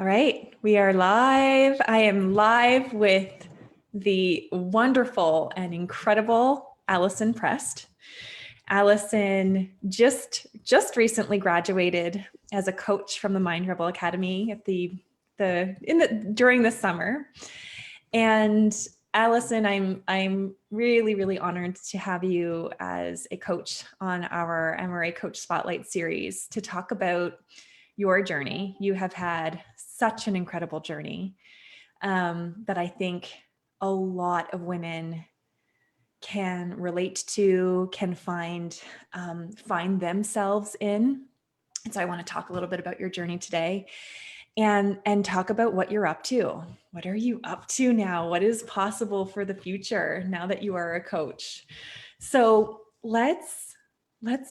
All right, we are live. I am live with the wonderful and incredible Allison Prest. Allison just recently graduated as a coach from the Mind Rebel Academy at during the summer. And Allison, I'm really honored to have you as a coach on our MRA Coach Spotlight series to talk about your journey. You have had such an incredible journey that I think a lot of women can relate to, can find themselves in. And so I want to talk a little bit about your journey today and talk about what you're up to. What are you up to now? What is possible for the future now that you are a coach? So let's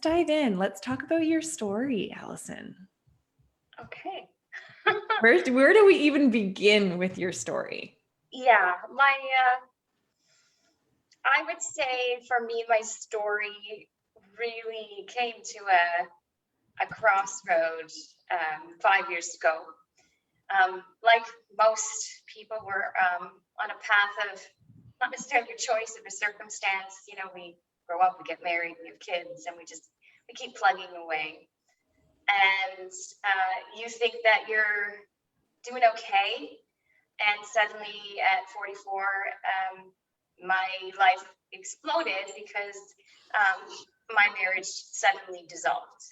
dive in. Let's talk about your story, Allison. Okay. Where do we even begin with your story? Yeah, I would say for me, my story really came to a crossroad 5 years ago. Like most people, were on a path of not necessarily a choice of a circumstance. You know, we grow up, we get married, we have kids, and we keep plugging away. And you think that you're doing okay. And suddenly at 44, my life exploded because my marriage suddenly dissolved.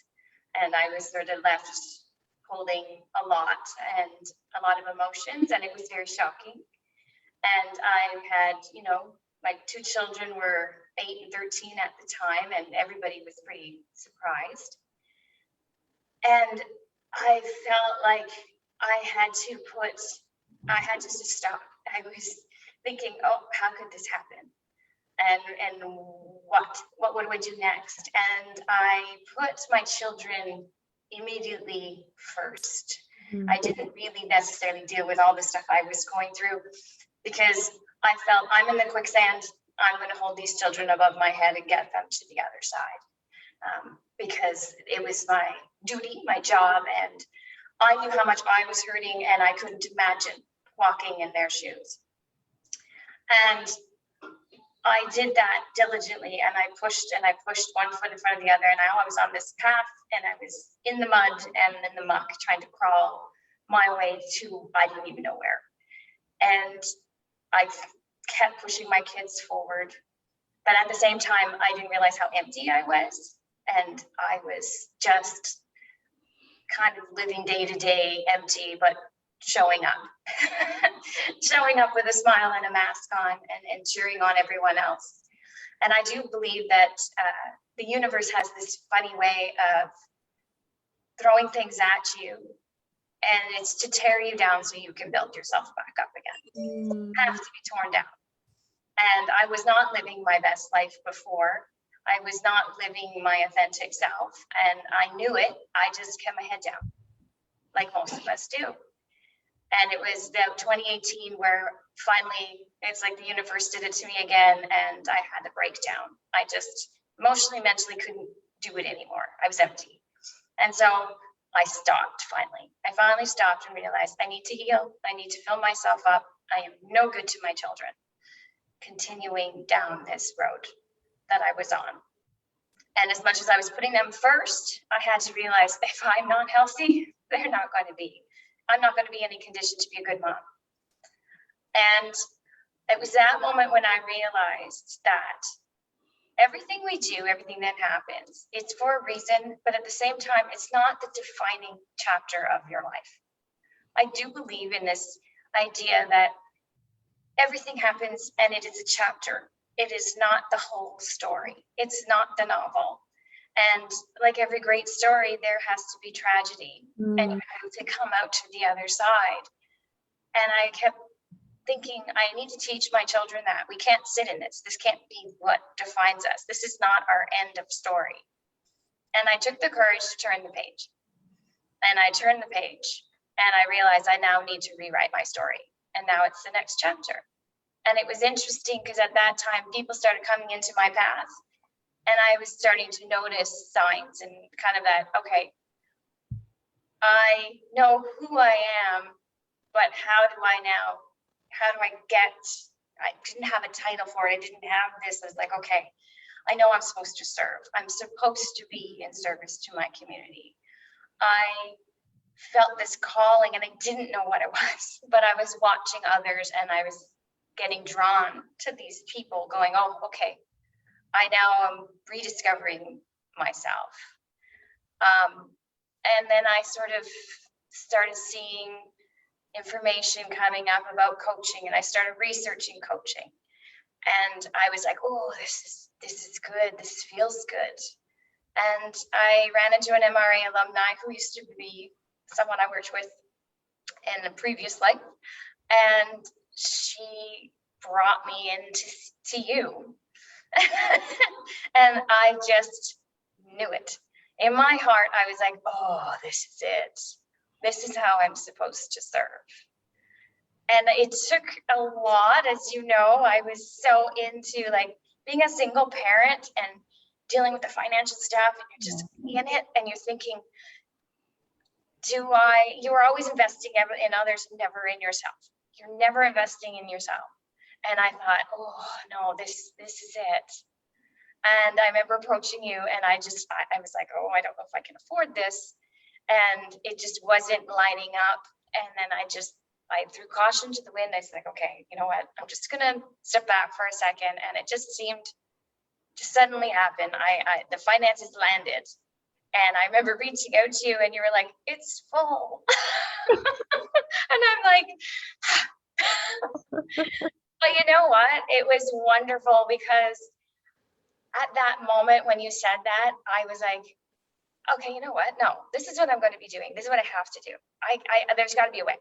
And I was sort of left holding a lot of emotions, and it was very shocking. And I had, my two children were 8 and 13 at the time, and everybody was pretty surprised. And I felt like I had to just stop. I was thinking, oh, how could this happen? And what would I do next? And I put my children immediately first. Mm-hmm. I didn't really necessarily deal with all the stuff I was going through because I felt I'm in the quicksand. I'm going to hold these children above my head and get them to the other side. Because it was my duty, my job, and I knew how much I was hurting, and I couldn't imagine walking in their shoes. And I did that diligently, and I pushed one foot in front of the other, and I was on this path, and I was in the mud and in the muck trying to crawl my way to I didn't even know where. And I kept pushing my kids forward, but at the same time, I didn't realize how empty I was. And I was just kind of living day to day empty, but showing up, showing up with a smile and a mask on and cheering on everyone else. And I do believe that the universe has this funny way of throwing things at you, and it's to tear you down so you can build yourself back up again. You have to be torn down. And I was not living my best life before. I was not living my authentic self, and I knew it. I just kept my head down, like most of us do. And it was the 2018 where finally it's like the universe did it to me again, and I had a breakdown. I just emotionally, mentally couldn't do it anymore. I was empty. And so I stopped finally. I finally stopped and realized I need to heal. I need to fill myself up. I am no good to my children continuing down this road that I was on. And as much as I was putting them first, I had to realize if I'm not healthy, I'm not going to be in any condition to be a good mom. And it was that moment when I realized that everything we do, everything that happens, it's for a reason, but at the same time, it's not the defining chapter of your life. I do believe in this idea that everything happens and it is a chapter. It is not the whole story. It's not the novel. And like every great story, there has to be tragedy, and you have to come out to the other side. And I kept thinking, I need to teach my children that we can't sit in this. This can't be what defines us. This is not our end of story. And I took the courage to turn the page. And I turned the page, and I realized I now need to rewrite my story. And now it's the next chapter. And it was interesting because at that time, people started coming into my path, and I was starting to notice signs and kind of that, okay, I know who I am, but how do I didn't have a title for it. I didn't have this. I was like, okay, I know I'm supposed to serve. I'm supposed to be in service to my community. I felt this calling and I didn't know what it was, but I was watching others and I was getting drawn to these people going, oh, okay, I now am rediscovering myself. And then I sort of started seeing information coming up about coaching and I started researching coaching. And I was like, oh, this is good. This feels good. And I ran into an MRA alumni who used to be someone I worked with in a previous life. And she brought me into you. And I just knew it. In my heart, I was like, oh, this is it. This is how I'm supposed to serve. And it took a lot, as you know. I was so into like being a single parent and dealing with the financial stuff, and you're just in it and you're thinking, you are always investing in others, never in yourself. You're never investing in yourself. And I thought, oh no, this is it. And I remember approaching you and I was like, oh, I don't know if I can afford this. And it just wasn't lining up. And then I threw caution to the wind. I was like, okay, you know what? I'm just going to step back for a second. And it just seemed to suddenly happen. The finances landed. And I remember reaching out to you and you were like, it's full. And I'm like, but you know what? It was wonderful because at that moment when you said that, I was like, okay, you know what? No, this is what I'm going to be doing. This is what I have to do. There's got to be a way.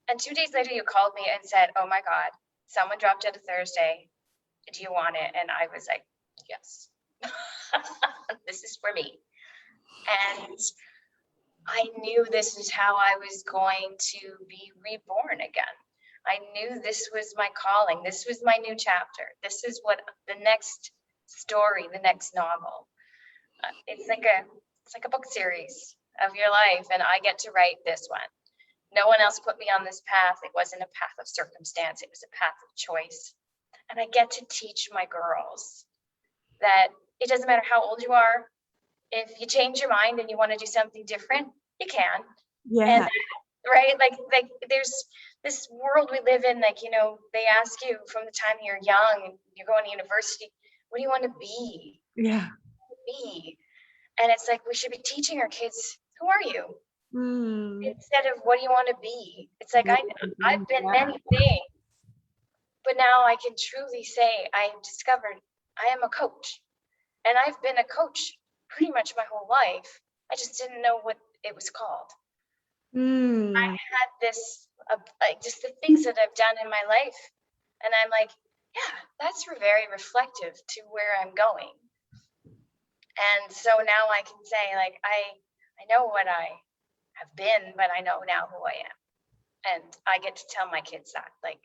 And 2 days later, you called me and said, oh my God, someone dropped out a Thursday. Do you want it? And I was like, yes, this is for me. And I knew this is how I was going to be reborn again. I knew this was my calling. This was my new chapter. This is what the next story, the next novel. It's like a book series of your life, and I get to write this one. No one else put me on this path. It wasn't a path of circumstance. It was a path of choice. And I get to teach my girls that it doesn't matter how old you are. If you change your mind and you want to do something different, you can. Yeah. And, right? Like there's this world we live in, like, you know, they ask you from the time you're young and you're going to university, what do you want to be? Yeah. Be. And it's like, we should be teaching our kids, who are you? Instead of what do you want to be? It's like, I've been many things, but now I can truly say I have discovered I am a coach. And I've been a coach pretty much my whole life. I just didn't know what it was called. I had this, like just the things that I've done in my life. And I'm like, yeah, that's very reflective to where I'm going. And so now I can say, like, I know what I have been, but I know now who I am. And I get to tell my kids that, like,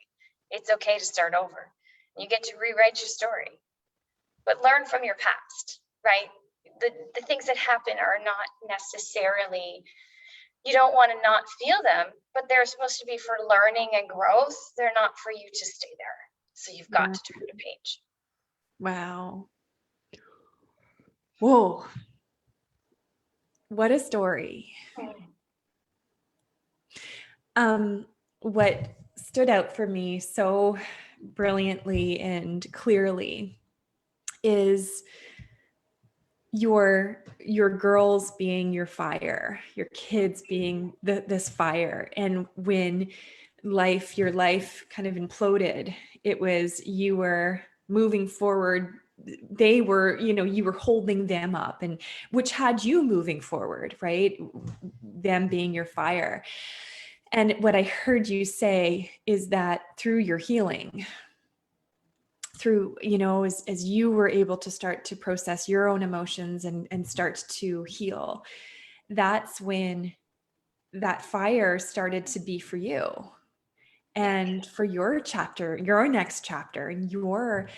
it's okay to start over. You get to rewrite your story, but learn from your past, right? The things that happen are not necessarily, you don't want to not feel them, but they're supposed to be for learning and growth. They're not for you to stay there. So you've got to turn the page. Wow. Whoa. What a story. What stood out for me so brilliantly and clearly is your girls being your fire, your kids being this fire. And when your life kind of imploded, it was, you were moving forward. They were, you were holding them up, and which had you moving forward, right? Them being your fire. And what I heard you say is that through your healing, through, as you were able to start to process your own emotions and start to heal, that's when that fire started to be for you. And for your chapter, your next chapter, and your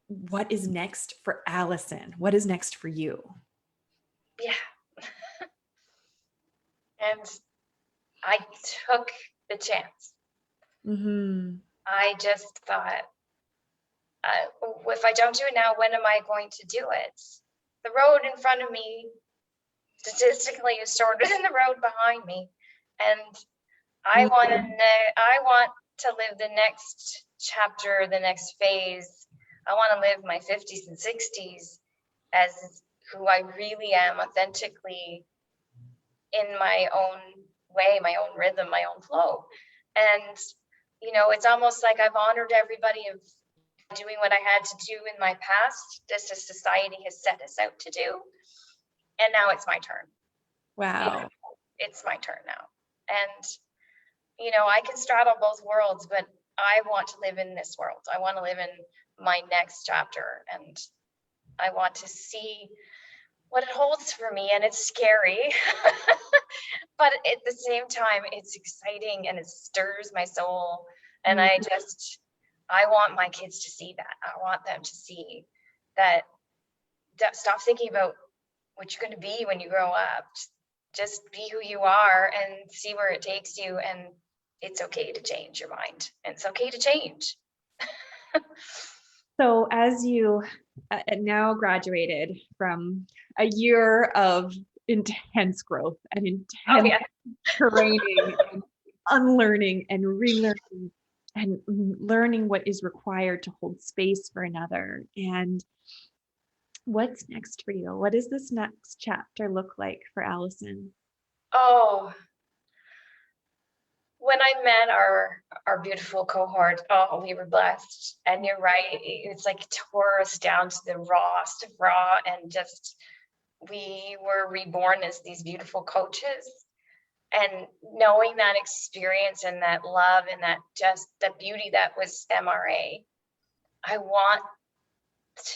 what is next for Allison? What is next for you? Yeah. And I took the chance. Mm-hmm. I just thought, if I don't do it now, when am I going to do it? The road in front of me statistically is shorter than the road behind me. And I want to live the next chapter, the next phase. I want to live my 50s and 60s as who I really am, authentically, in my own way, my own rhythm, my own flow. And, it's almost like I've honored everybody of doing what I had to do in my past, just as society has set us out to do. And now it's my turn. Wow. It's my turn now. And, I can straddle both worlds, but I want to live in this world. I want to live in my next chapter, and I want to see what it holds for me. And it's scary, but at the same time, it's exciting and it stirs my soul. And I want my kids to see that. I want them to see that stop thinking about what you're going to be when you grow up. Just be who you are and see where it takes you. And it's okay to change your mind. And it's okay to change. So as you now graduated from a year of intense growth and intense training and unlearning and relearning and learning what is required to hold space for another. And what's next for you? What does this next chapter look like for Allison? Oh, when I met our beautiful cohort, we were blessed. And you're right, it's like tore us down to the rawest of raw, and just we were reborn as these beautiful coaches. And knowing that experience and that love and that just the beauty that was MRA, I want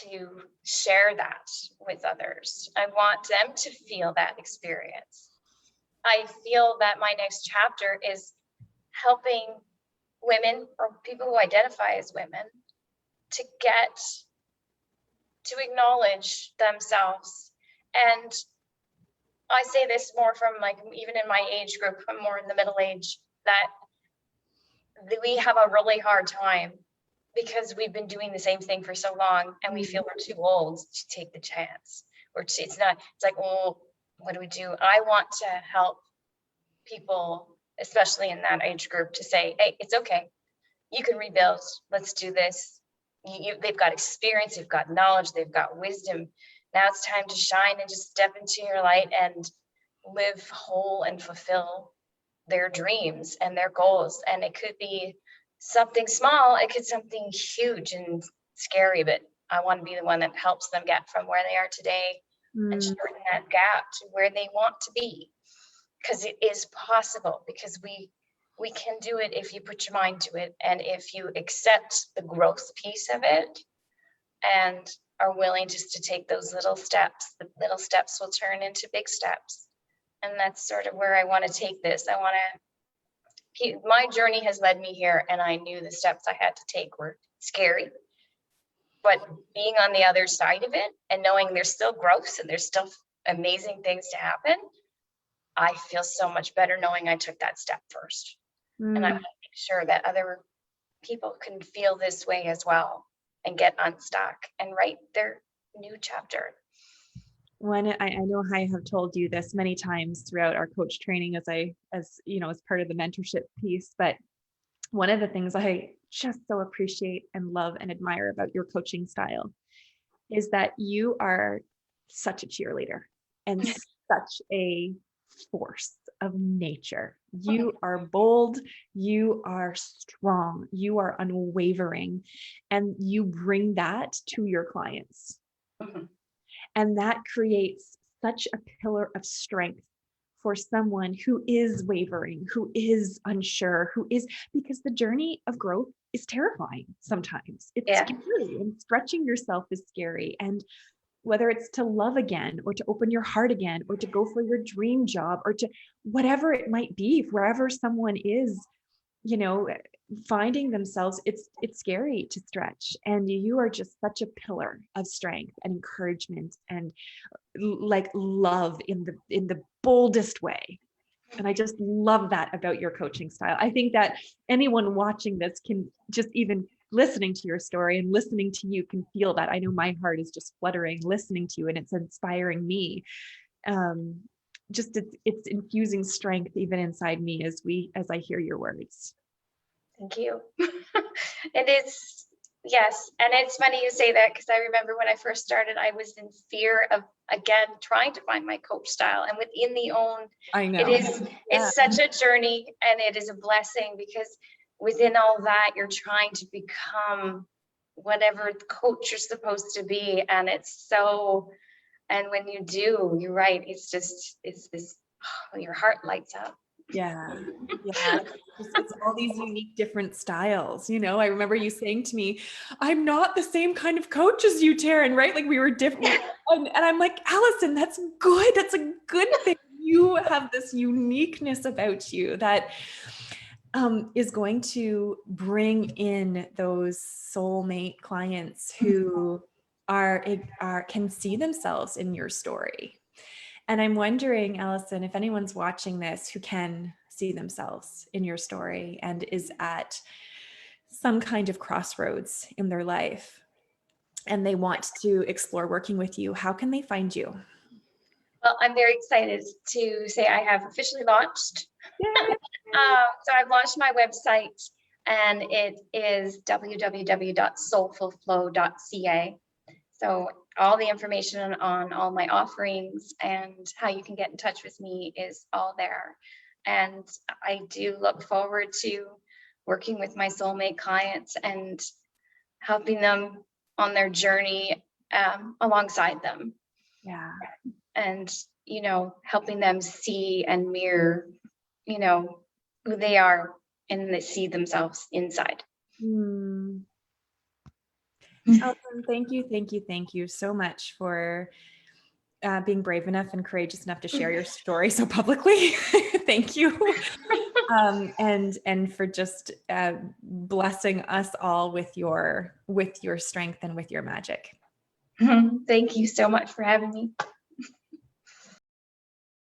to share that with others. I want them to feel that experience. I feel that my next chapter is helping women or people who identify as women to get to acknowledge themselves. And I say this more from, like, even in my age group, I'm more in the middle age, that we have a really hard time because we've been doing the same thing for so long, and we feel we're too old to take the chance. It's like, oh, what do we do? I want to help people, especially in that age group, to say, hey, it's okay. You can rebuild. Let's do this. They've got experience, they've got knowledge, they've got wisdom. Now it's time to shine and just step into your light and live whole and fulfill their dreams and their goals. And it could be something small, it could be something huge and scary, but I want to be the one that helps them get from where they are today and shorten that gap to where they want to be. Because it is possible, because we can do it if you put your mind to it, and if you accept the growth piece of it and are willing just to take those little steps. The little steps will turn into big steps. And that's sort of where I want to take this. My journey has led me here, and I knew the steps I had to take were scary. But being on the other side of it and knowing there's still growth and there's still amazing things to happen, I feel so much better knowing I took that step first. And I want to make sure that other people can feel this way as well and get unstuck and write their new chapter. I know I have told you this many times throughout our coach training as part of the mentorship piece, but one of the things I just so appreciate and love and admire about your coaching style is that you are such a cheerleader and such a force of nature. You are bold, you are strong, you are unwavering, and you bring that to your clients. And that creates such a pillar of strength for someone who is wavering, who is unsure, because the journey of growth is terrifying sometimes. It's scary, and stretching yourself is scary. And whether it's to love again, or to open your heart again, or to go for your dream job, or to whatever it might be, wherever someone is, finding themselves, it's scary to stretch. And you are just such a pillar of strength and encouragement and like love in the boldest way. And I just love that about your coaching style. I think that anyone watching this can just, even listening to your story and listening to you, can feel that. I know my heart is just fluttering listening to you, and it's inspiring me. Just it's infusing strength even inside me as I hear your words. Thank you. It is, yes. And it's funny you say that, because I remember when I first started, I was in fear of, again, trying to find my coach style. And within the own, I know. it's such a journey, and it is a blessing, because within all that, you're trying to become whatever coach you're supposed to be. And it's so, and when you do, you're right. It's this, oh, your heart lights up. Yeah. It's all these unique different styles. You know, I remember you saying to me, I'm not the same kind of coach as you, Taryn, right? Like we were different. And I'm like, Allison, that's good. That's a good thing. You have this uniqueness about you that is going to bring in those soulmate clients who can see themselves in your story. And I'm wondering, Allison, if anyone's watching this who can see themselves in your story and is at some kind of crossroads in their life and they want to explore working with you, how can they find you? Well, I'm very excited to say I have officially launched. So I've launched my website, and it is www.soulfulflow.ca. So all the information on all my offerings and how you can get in touch with me is all there. And I do look forward to working with my soulmate clients and helping them on their journey alongside them. Yeah. And, helping them see and mirror, who they are, and they see themselves inside. Allison, thank you so much for being brave enough and courageous enough to share your story so publicly. Thank you. And for just blessing us all with your strength and with your magic. Thank you so much for having me.